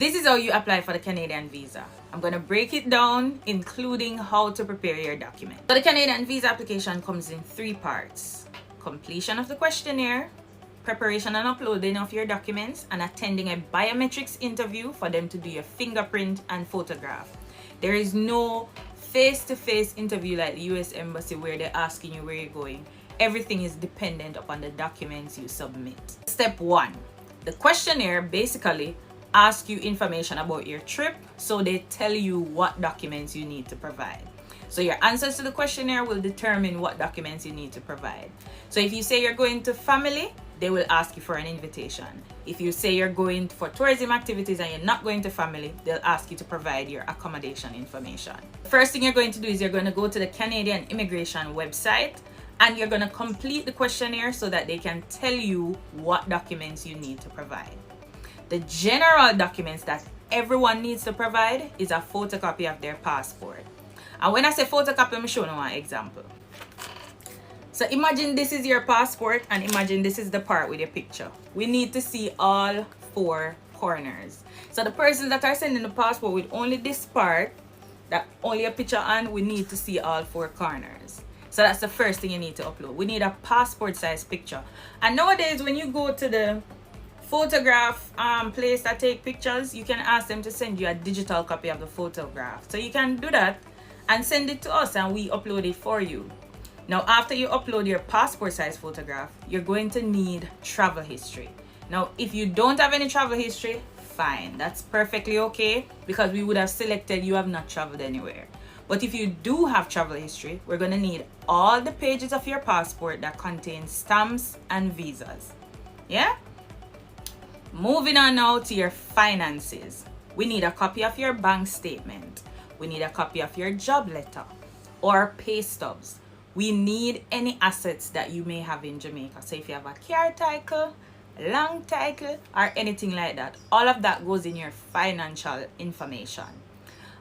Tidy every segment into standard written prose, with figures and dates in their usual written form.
This is how you apply for the Canadian visa. I'm going to break it down, including how to prepare your document. So the Canadian visa application comes in 3 parts: completion of the questionnaire, preparation and uploading of your documents, and attending a biometrics interview for them to do your fingerprint and photograph. There is no face-to-face interview like the US Embassy where they're asking you where you're going. Everything is dependent upon the documents you submit. Step 1. The questionnaire basically ask you information about your trip, so they tell you what documents you need to provide. So your answers to the questionnaire will determine what documents you need to provide. So if you say you're going to family, they will ask you for an invitation. If you say you're going for tourism activities and you're not going to family, they'll ask you to provide your accommodation information. First thing you're going to do is you're going to go to the Canadian immigration website and you're going to complete the questionnaire so that they can tell you what documents you need to provide. The general documents that everyone needs to provide is a photocopy of their passport. And when I say photocopy, I'm showing you one example. So imagine this is your passport and imagine this is the part with your picture. We need to see all 4 corners. So the persons that are sending the passport with only this part, that only a picture on, we need to see all 4 corners. So that's the first thing you need to upload. We need a passport size picture. And nowadays when you go to the photograph place that take pictures, you can ask them to send you a digital copy of the photograph. So you can do that and send it to us and we upload it for you. Now after you upload your passport size photograph, you're going to need travel history. Now if you don't have any travel history, fine, that's perfectly okay, because we would have selected you have not traveled anywhere. But if you do have travel history, we're going to need all the pages of your passport that contain stamps and visas. Yeah? Moving on now to your finances. We need a copy of your bank statement. We need a copy of your job letter or pay stubs. We need any assets that you may have in Jamaica. So if you have a car title, land title, or anything like that, all of that goes in your financial information.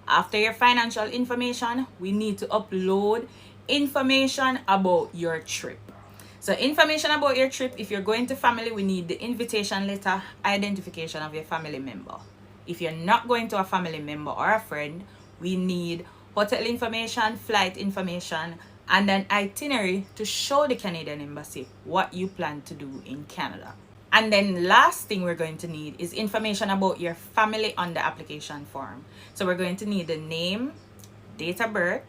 After your financial information, we need to upload information about your trip. So information about your trip: if you're going to family, we need the invitation letter, identification of your family member. If you're not going to a family member or a friend, we need hotel information, flight information, and an itinerary to show the Canadian Embassy what you plan to do in Canada. And then last thing we're going to need is information about your family on the application form. So we're going to need the name, date of birth,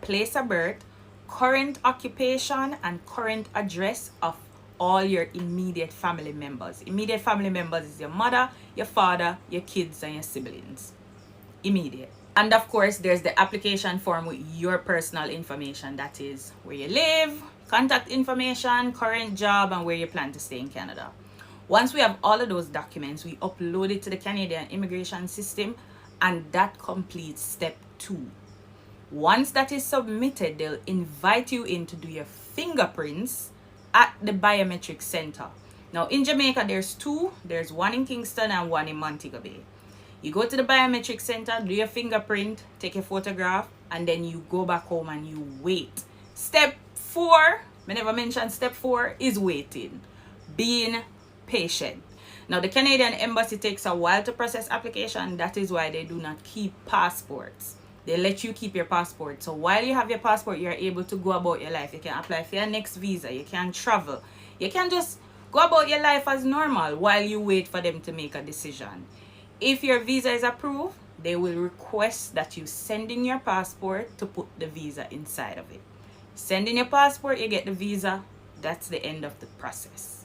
place of birth, current occupation, and current address of all your immediate family members. Immediate family members is your mother, your father, your kids, and your siblings. Immediate. And of course, there's the application form with your personal information, that is where you live, contact information, current job, and where you plan to stay in Canada. Once we have all of those documents, we upload it to the Canadian immigration system, and that completes step 2. Once that is submitted, they'll invite you in to do your fingerprints at the biometric center. Now in Jamaica, there's 2. There's one in Kingston and one in Montego Bay. You go to the biometric center, do your fingerprint, take a photograph, and then you go back home and you wait. Step 4, I never mentioned step 4, is waiting. Being patient. Now the Canadian Embassy takes a while to process application. That is why they do not keep passports. They let you keep your passport. So while you have your passport, you're able to go about your life. You can apply for your next visa. You can travel. You can just go about your life as normal while you wait for them to make a decision. If your visa is approved, they will request that you send in your passport to put the visa inside of it. Send in your passport, you get the visa. That's the end of the process.